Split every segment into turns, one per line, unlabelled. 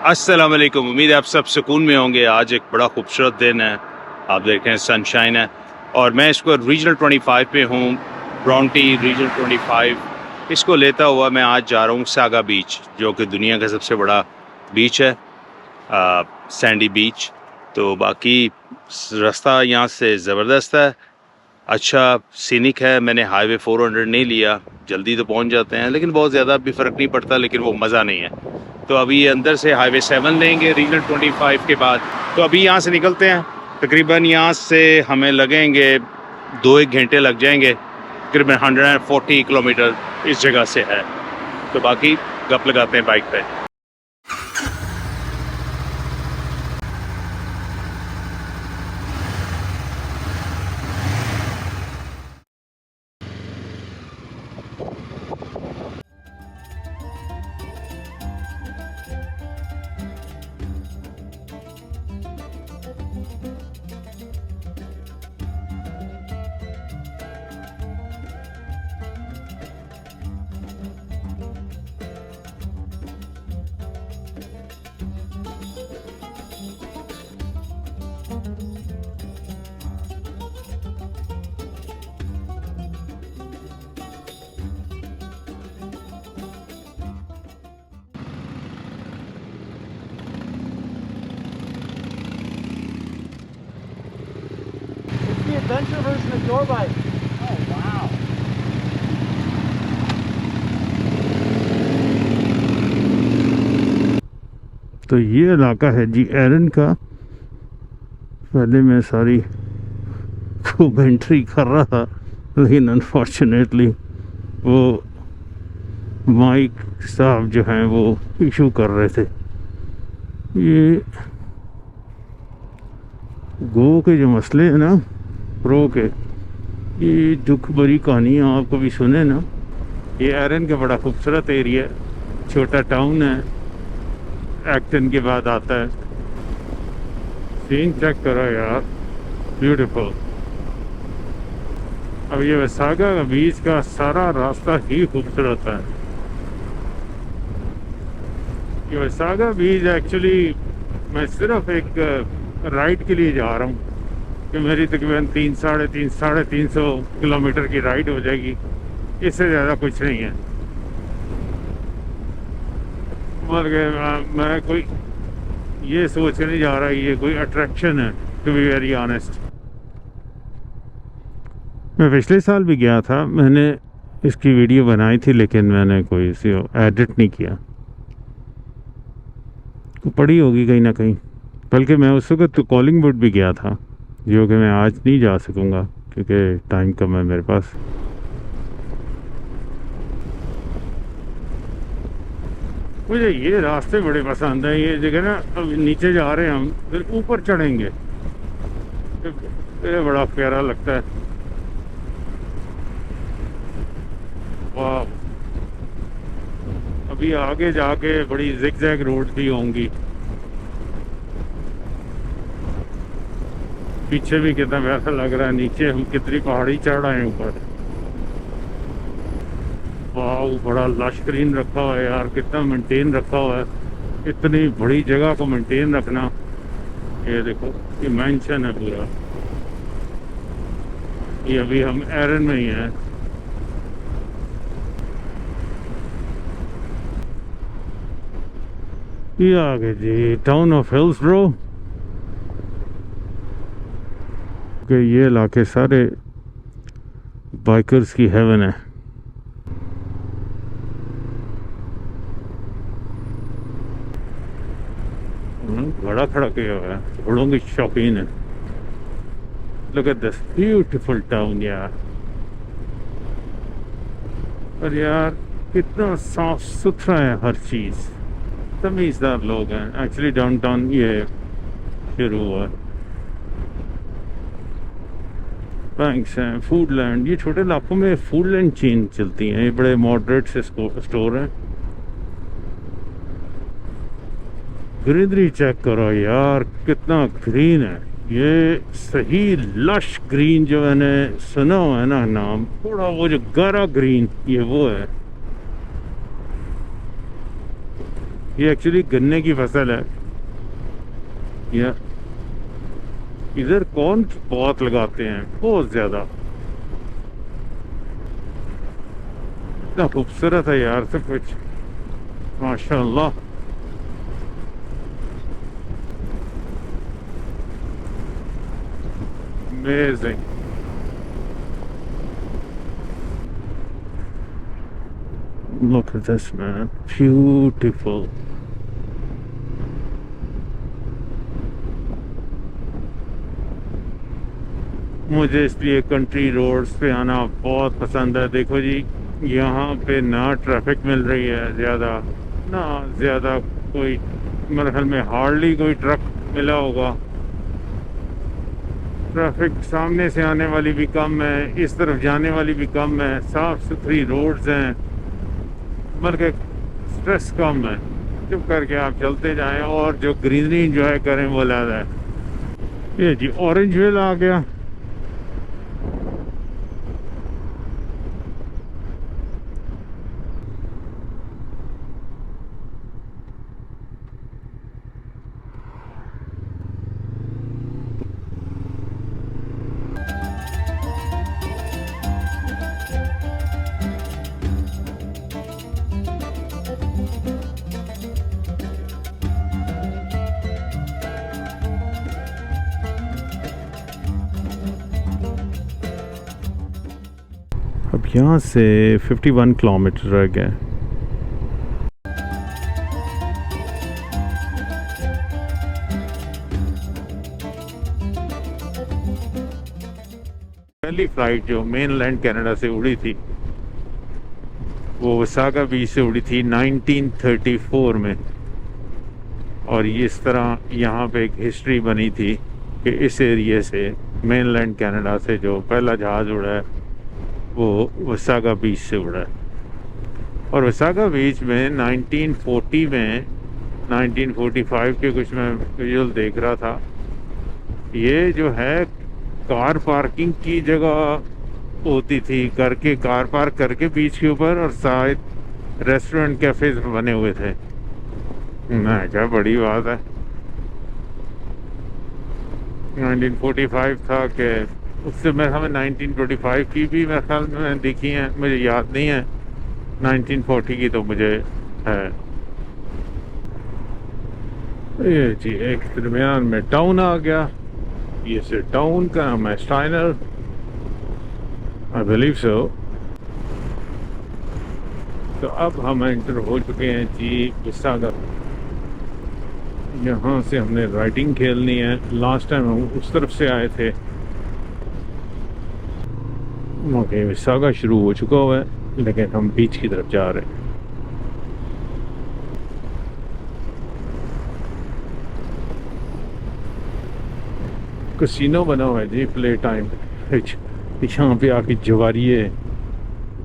अस्सलाम वालेकुम। उम्मीद है आप सब सुकून में होंगे। आज एक बड़ा खूबसूरत दिन है, आप देख रहे हैं सनशाइन है और मैं इसको रीजनल 25 पे हूँ, ब्रॉन्टी रीजनल 25। इसको लेता हुआ मैं आज जा रहा हूँ सागा बीच, जो कि दुनिया का सबसे बड़ा बीच है, सैंडी बीच। तो बाकी रास्ता यहाँ से ज़बरदस्त है, अच्छा सीनिक है। मैंने हाईवे 400 नहीं लिया, जल्दी तो पहुँच जाते हैं, लेकिन बहुत ज़्यादा भी फ़र्क नहीं पड़ता, लेकिन वो मज़ा नहीं है। तो अभी अंदर से हाईवे 7 लेंगे रीजनल 25 के बाद। तो अभी यहाँ से निकलते हैं, तकरीबन यहाँ से हमें लगेंगे 2-1 घंटे लग जाएंगे। तकरीबन 140 किलोमीटर इस जगह से है। तो बाकी गप लगाते हैं बाइक पे।
The adventure version of your bike. Oh wow.
तो ये इलाका है जी एरन का। पहले मैं सारी कमेंट्री कर रहा था, लेकिन अनफॉर्चुनेटली वो माइक साहब जो हैं वो इशू कर रहे थे। ये गो के जो मसले हैं ना, प्रो के, ये दुख भरी कहानियाँ आप कभी सुने ना। ये एरन का बड़ा खूबसूरत एरिया, छोटा टाउन है, एक्टन के बाद आता है। सीन चेक करो यार, ब्यूटीफुल। अब ये वसागा का बीच का सारा रास्ता ही खूबसूरत है। ये वसागा बीच एक्चुअली मैं सिर्फ एक राइड के लिए जा रहा हूँ कि मेरी तकरीबन 300-350 किलोमीटर की राइड हो जाएगी, इससे ज़्यादा कुछ नहीं है। बल्कि मैं कोई ये सोच के नहीं जा रहा ये कोई अट्रैक्शन है, टू बी वेरी ऑनेस्ट। मैं पिछले साल भी गया था, मैंने इसकी वीडियो बनाई थी, लेकिन मैंने कोई इसे एडिट नहीं किया, तो पड़ी होगी कहीं ना कहीं। बल्कि मैं उस वक्त तो कॉलिंग वुड भी गया था, जो कि मैं आज नहीं जा सकूँगा क्योंकि टाइम कम है मेरे पास। मुझे ये रास्ते बड़े पसंद हैं। ये जगह ना, अब नीचे जा रहे हैं हम, फिर ऊपर चढ़ेंगे, ये बड़ा प्यारा लगता है। वाह, अभी आगे जाके बड़ी जिगजैग रोड भी होंगी। पीछे भी कितना वैसा लग रहा है, नीचे हम कितनी पहाड़ी चढ़ रहे हैं ऊपर। वाह, बड़ा लश ग्रीन रखा हुआ है यार, कितना मेंटेन रखा हुआ है। इतनी बड़ी जगह को मेंटेन रखना। ये देखो, ये मैंशन है पूरा। ये अभी हम एरन में ही हैं। ये आगे जी टाउन ऑफ हिल्सब्रो के। ये इलाके सारे बाइकर्स की हेवन है। बड़ा खड़ा किया हुआ है, घोड़ों की शौकीन है। Look at this beautiful town यार। और यार कितना साफ सुथरा है हर चीज़, तमीज़दार लोग हैं। एक्चुअली डाउनटाउन ये शुरू हुआ है। बैंक्स हैं, फूड लैंड, ये छोटे इलाकों में फूड लैंड चेन चलती हैं, ये बड़े मॉडरेट से स्टोर हैं। ग्रीनरी चेक करो यार, कितना ग्रीन है। ये सही लश ग्रीन जो मैंने सुना हुआ है ना नाम, थोड़ा वो जो गारा ग्रीन, ये वो है। ये एक्चुअली गन्ने की फसल है। या इधर कौन पौध लगाते हैं बहुत ज़्यादा। इतना खूबसूरत है यार सब कुछ, माशाल्लाह। Amazing. Look at this, man. Beautiful. मुझे इसलिए कंट्री रोड्स पे आना बहुत पसंद है। देखो जी, यहाँ पे ना ट्रैफिक मिल रही है ज़्यादा, ना ज़्यादा कोई, मेरे ख्याल में हार्डली कोई ट्रक मिला होगा। ट्रैफिक सामने से आने वाली भी कम है, इस तरफ जाने वाली भी कम है, साफ़ सुथरी रोड्स हैं, बल्कि स्ट्रेस कम है। चुप करके आप चलते जाएं और जो ग्रीनरी इंजॉय करें वो ज़्यादा है। ये जी ऑरेंज वेल आ गया। अब यहाँ से 51 किलोमीटर रह गए। पहली फ़्लाइट जो मेनलैंड कनाडा से उड़ी थी वो वसागा बीच से उड़ी थी 1934 में। और इस तरह यहाँ पे एक हिस्ट्री बनी थी कि इस एरिए से मेनलैंड कनाडा से जो पहला जहाज़ उड़ा है वो वसागा बीच से उड़ा है। और वसागा बीच में 1940 में 1945 के कुछ मैं विजुअल देख रहा था। ये जो है कार पार्किंग की जगह होती थी, करके कार पार्क करके बीच के ऊपर, और शायद रेस्टोरेंट कैफेज बने हुए थे। मैं क्या बड़ी बात है। 1945 था कि उससे मैं हमें 1925 की भी मेरे ख्याल में देखी है, मुझे याद नहीं है। 1940 की तो मुझे है। ये जी एक दरमियान में टाउन आ गया। ये से टाउन का नाम है स्टाइनर, आई बिलीव सो। तो अब हम एंटर हो चुके हैं जी विसागा। यहाँ से हमने राइडिंग खेलनी है। लास्ट टाइम हम उस तरफ से आए थे। ओके, विसागा शुरू हो चुका हुआ है लेकिन हम बीच की तरफ जा रहे हैं। कसिनो बना हुआ है जी प्ले टाइम। यहाँ पे आके जवारिये,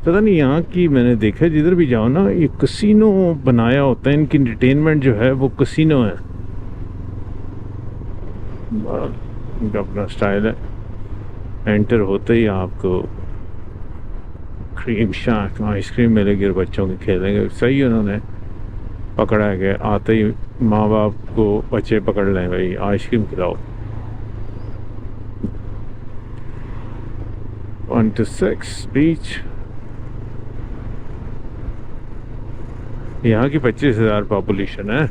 पता नहीं यहाँ की मैंने देखा जिधर भी जाओ ना ये कसिनो बनाया होता है। इनकी एंटरटेनमेंट जो है वो कसिनो है। इनका अपना स्टाइल है। एंटर होते ही आपको क्रीम शाक आइसक्रीम मिलेगी और बच्चों के खेलेंगे। सही उन्होंने पकड़ा है कि आते ही माँ बाप को बच्चे पकड़ लें, भाई आइसक्रीम खिलाओ। 1 to 6 बीच। यहाँ की 25,000 पॉपुलेशन है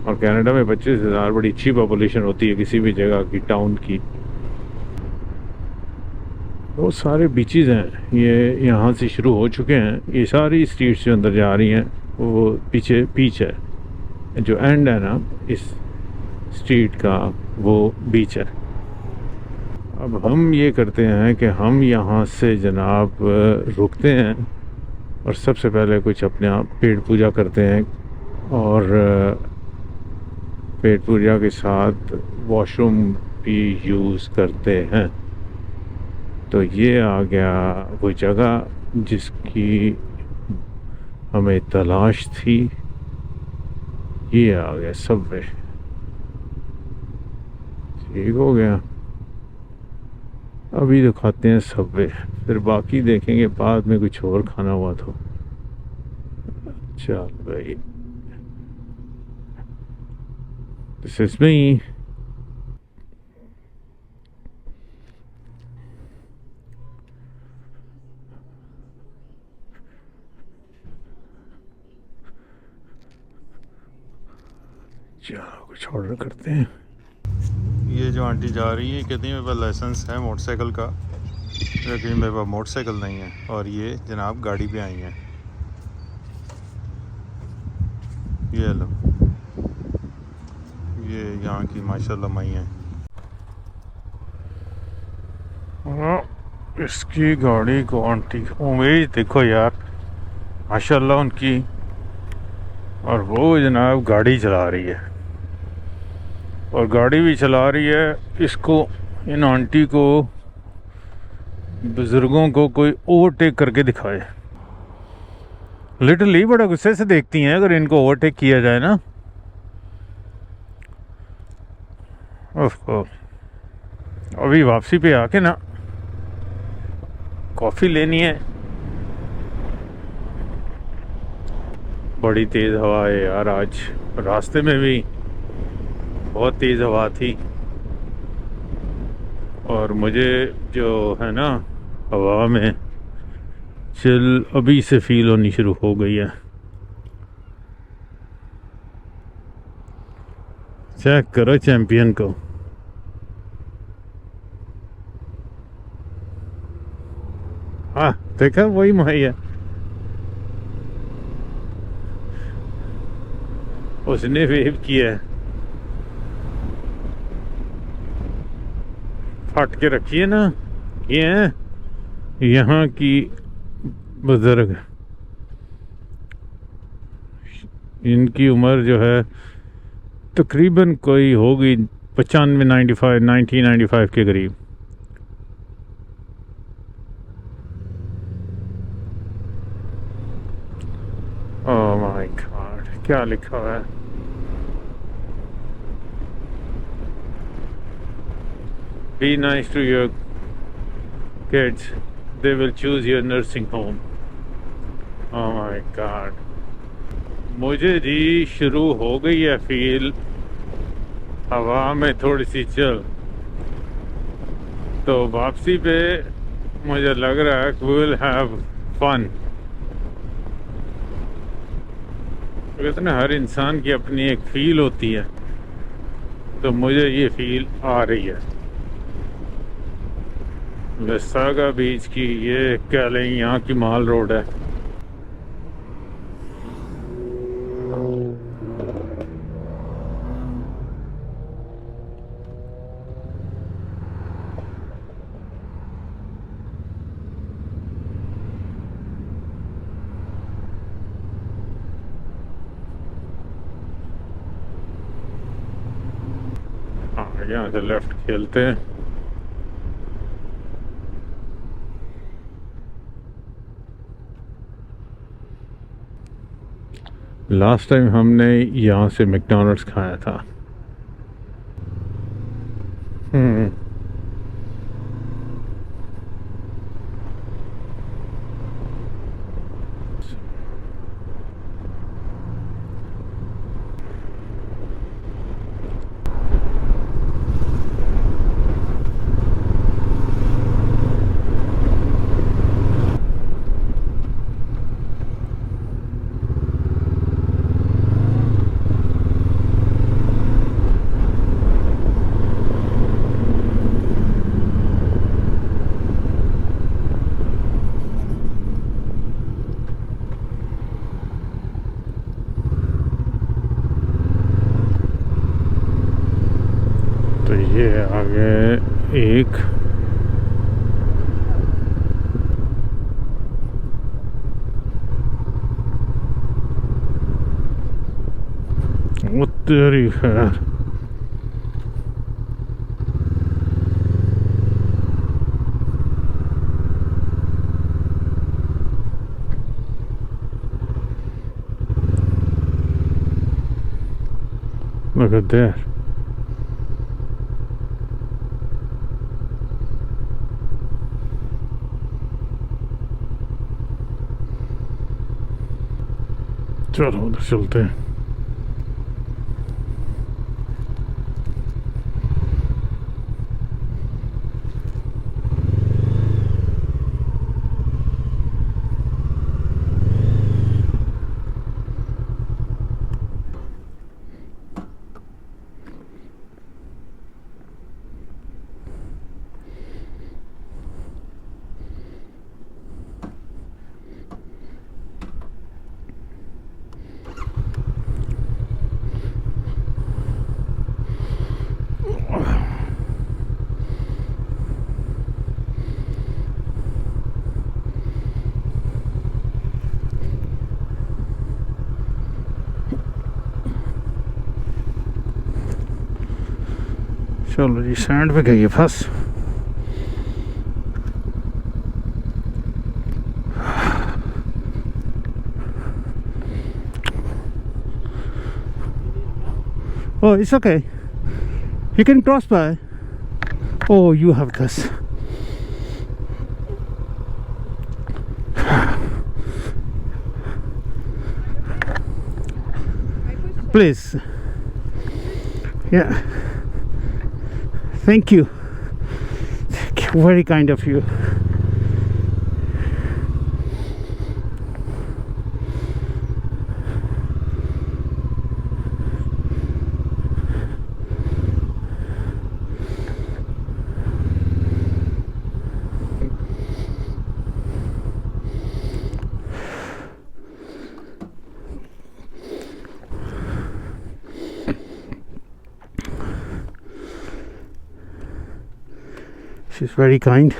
और कनाडा में 25,000 बड़ी अच्छी पॉपुलेशन होती है किसी भी जगह की, टाउन की। बहुत सारे बीचेस हैं। ये यहाँ से शुरू हो चुके हैं। ये सारी स्ट्रीट्स जो अंदर जा रही हैं वो पीछे बीच है। जो एंड है ना इस स्ट्रीट का वो बीच है। अब हम ये करते हैं कि हम यहाँ से जनाब रुकते हैं और सबसे पहले कुछ अपने आप पेट पूजा करते हैं और पेट पूजा के साथ वॉशरूम भी यूज़ करते हैं। तो ये आ गया वो जगह जिसकी हमें तलाश थी। ये आ गया सबवे। ठीक हो गया। अभी तो खाते हैं सबवे, फिर बाकी देखेंगे बाद में कुछ और खाना हुआ तो। चल भाई। This is me. चलो कुछ ऑर्डर करते हैं। ये जो आंटी जा रही है कहती है मेरे पास लाइसेंस है मोटरसाइकिल का, लेकिन मेरे पास मोटरसाइकिल नहीं है। और ये जनाब गाड़ी पे आई हैं। ये लो, ये यहाँ की माशाल्लाह माई है। इसकी गाड़ी को आंटी उम्मीद देखो यार, माशाल्लाह उनकी। और वो जनाब गाड़ी चला रही है, और गाड़ी भी चला रही है। इसको, इन आंटी को, बुजुर्गों को कोई ओवरटेक करके दिखाए। लिटरली बड़ा गुस्से से देखती हैं अगर इनको ओवरटेक किया जाए ना। अभी वापसी पे आके ना कॉफ़ी लेनी है। बड़ी तेज़ हवा है यार आज, रास्ते में भी बहुत तेज़ हवा थी। और मुझे जो है ना हवा में चिल अभी से फील होनी शुरू हो गई है। चेक करो चैंपियन को। हाँ देखा, वही मुहैया। उसने वेव किया है। फट के रखिए ना। ये हैं यहाँ की बुजुर्ग, इनकी उम्र जो है तकरीबन कोई होगी 1995 के करीब। ओह माय गॉड, क्या लिखा हुआ है? Be nice to your kids. They will choose your nursing home. Oh my God. मुझे जी शुरू हो गई है फील हवा में थोड़ी सी चल। तो वापसी पे मुझे लग रहा है we will have fun। कहते ना हर इंसान की अपनी एक फील होती है, तो मुझे ये फील आ रही है। विसागा बीच की ये क्या लें, यहाँ की माल रोड है। हाँ, यहाँ से लेफ्ट खेलते हैं। लास्ट टाइम हमने यहाँ से मैकडॉनल्ड्स खाया था। तो ये आगे एक तेरी खैर। Look at that. चलो उधर चलते हैं। चलो जी सैंड पे गई है फंस। Oh, it's okay. You can cross by. Oh, you have this. Please. Yeah. Thank you. Thank you. Very kind of you. She's very kind.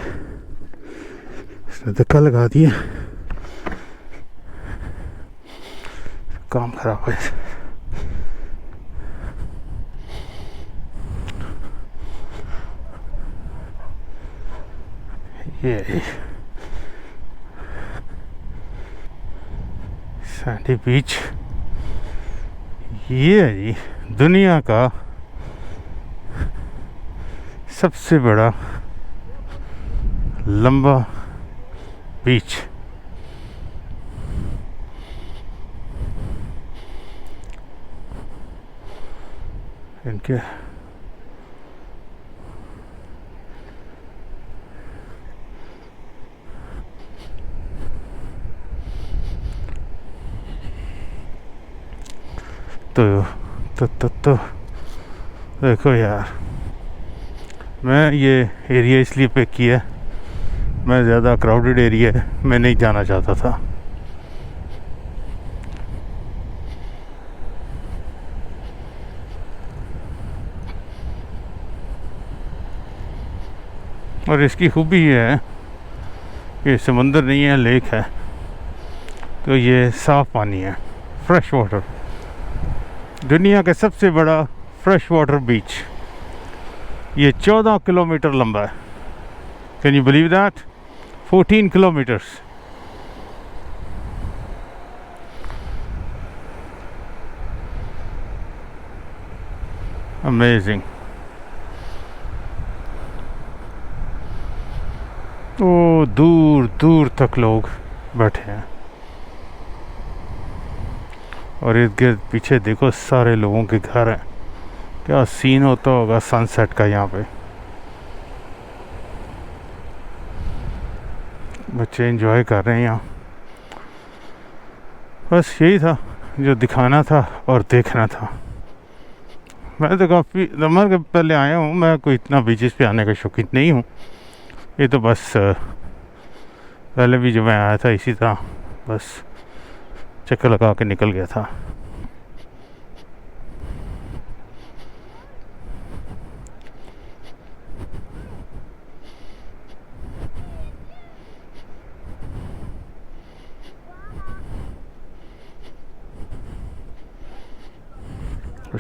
इसने धक्का लगा दिया, काम खराब है। ये सैंडी बीच, ये है जी दुनिया का सबसे बड़ा लंबा बीच। इनके तो देखो यार, मैं ये एरिया इसलिए पिक किया, मैं ज़्यादा क्राउडेड एरिया है, मैं नहीं जाना चाहता था। और इसकी खूबी ये है कि समंदर नहीं है, लेक है, तो ये साफ़ पानी है, फ्रेश वाटर। दुनिया का सबसे बड़ा फ्रेश वाटर बीच, ये 14 किलोमीटर लंबा है। Can you believe that? 14 kilometers. Amazing. ओ दूर दूर तक लोग बैठे हैं, और इर्द गिर्द पीछे देखो सारे लोगों के घर हैं। क्या सीन होता होगा सनसेट का यहाँ पे। बच्चे एंजॉय कर रहे हैं यहाँ। बस यही था जो दिखाना था और देखना था। मैं तो काफ़ी लम्बा के पहले आया हूँ, मैं कोई इतना बीचेस पे आने का शौकीन नहीं हूँ। ये तो बस पहले भी जब मैं आया था इसी तरह बस चक्कर लगा के निकल गया था।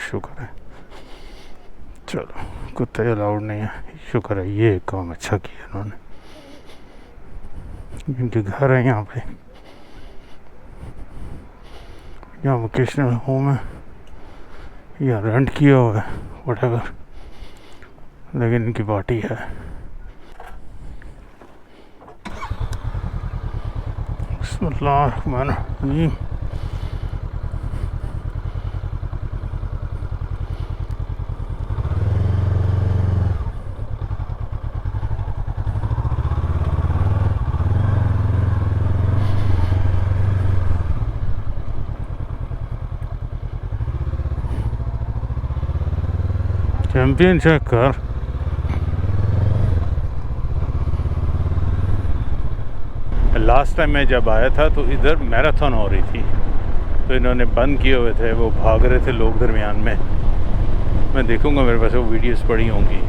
शुक्र है, चलो कुत्ते अलाउड नहीं है, शुक्र है ये काम अच्छा किया उन्होंने। इनके घर है यहाँ पे, यहाँ वोकेशनल होम है, यहाँ रेंट किया हुआ है व्हाटएवर, लेकिन इनकी पार्टी है। बिस्मिल्लाहिर्रहमानिर्रहीम। चैंपियन चेक कर। लास्ट टाइम मैं जब आया था तो इधर मैराथन हो रही थी, तो इन्होंने बंद किए हुए थे, वो भाग रहे थे लोग दरमियान में। मैं देखूंगा, मेरे पास वो वीडियोस पड़ी होंगी।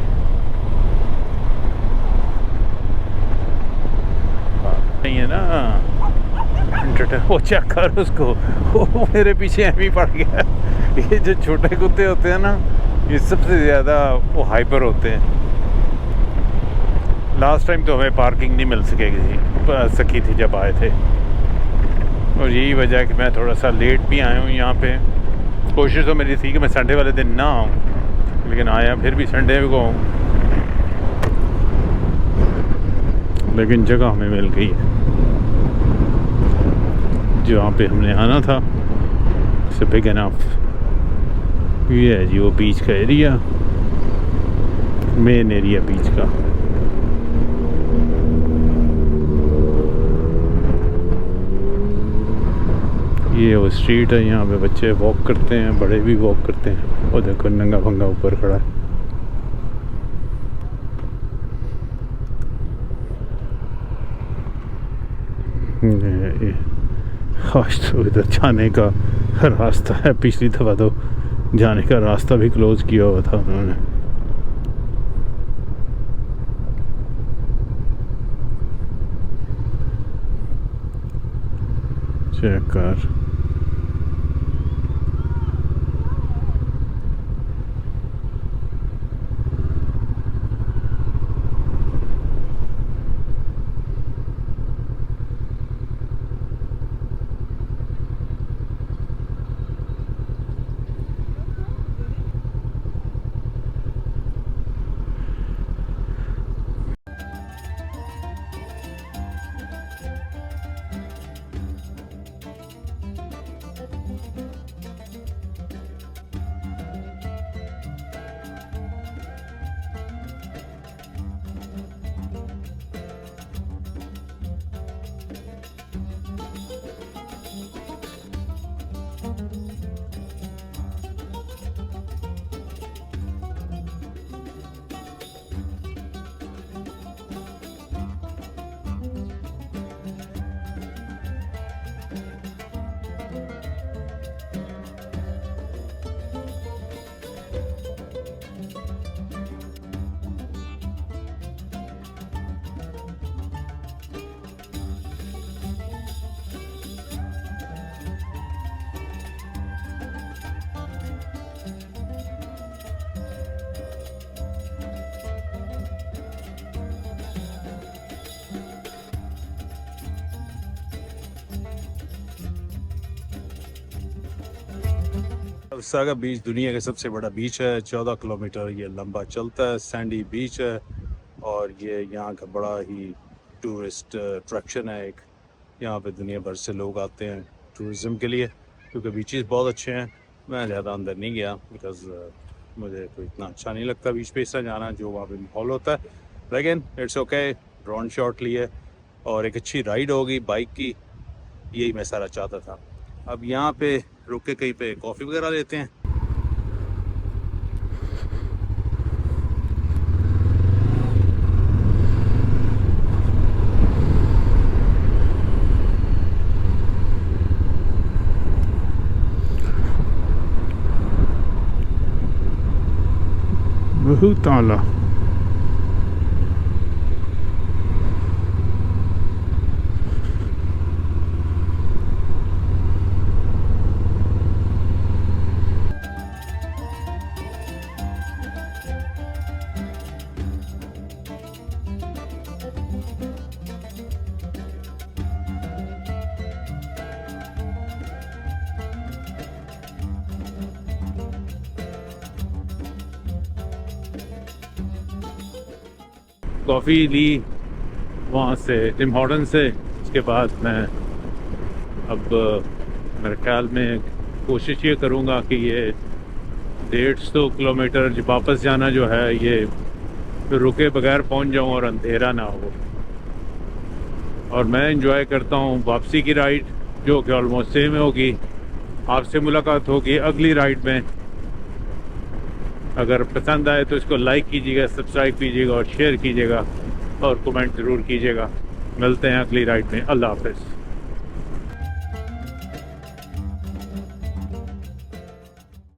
नहीं है ना वो चेक कर उसको, वो मेरे पीछे एम ही पड़ गया। ये जो छोटे कुत्ते होते हैं ना, ये सबसे ज़्यादा वो हाइपर होते हैं। लास्ट टाइम तो हमें पार्किंग नहीं मिल सकी थी जब आए थे, और यही वजह है कि मैं थोड़ा सा लेट भी आया हूँ यहाँ पे। कोशिश तो मेरी थी कि मैं संडे वाले दिन ना आऊँ, लेकिन आया फिर भी संडे को आऊँ, लेकिन जगह हमें मिल गई है जहाँ पे हमने आना था। It's big enough. ये है जी वो बीच का एरिया, मेन एरिया बीच का। ये वो स्ट्रीट है, यहाँ पे बच्चे वॉक करते हैं, बड़े भी वॉक करते हैं। और देखो नंगा भंगा ऊपर खड़ा है। आज तो इधर जाने का रास्ता है, पिछली दफ़ा तो जाने का रास्ता भी क्लोज किया हुआ था उन्होंने। चेक कर। सागा बीच दुनिया का सबसे बड़ा बीच है। 14 किलोमीटर ये लंबा चलता है। सैंडी बीच है और ये यहाँ का बड़ा ही टूरिस्ट अट्रैक्शन है एक। यहाँ पे दुनिया भर से लोग आते हैं टूरिज़म के लिए, क्योंकि बीचेस बहुत अच्छे हैं। मैं ज़्यादा अंदर नहीं गया बिकॉज़ मुझे तो इतना अच्छा नहीं लगता बीच पे इस तरह जाना, जो वहाँ पे माहौल होता है। लेकिन इट्स ओके, ड्रोन शॉट लिए और एक अच्छी राइड होगी बाइक की, यही मैं सारा चाहता था। अब यहाँ पे रुक के कहीं पे कॉफ़ी वगैरह लेते हैं। बहुत आला। कॉफ़ी ली वहाँ से टिम हॉर्टन से। उसके बाद मैं अब मेरे ख्याल में कोशिश ये करूँगा कि ये 150 किलोमीटर जो वापस जाना जो है ये रुके बगैर पहुँच जाऊँ और अंधेरा ना हो। और मैं इंजॉय करता हूँ वापसी की राइड, जो कि ऑलमोस्ट सेम होगी। आपसे मुलाकात होगी अगली राइड में। अगर पसंद आए तो इसको लाइक कीजिएगा, सब्सक्राइब कीजिएगा और शेयर कीजिएगा और कमेंट ज़रूर कीजिएगा। मिलते हैं अगली राइड में। अल्लाह हाफ़िज़।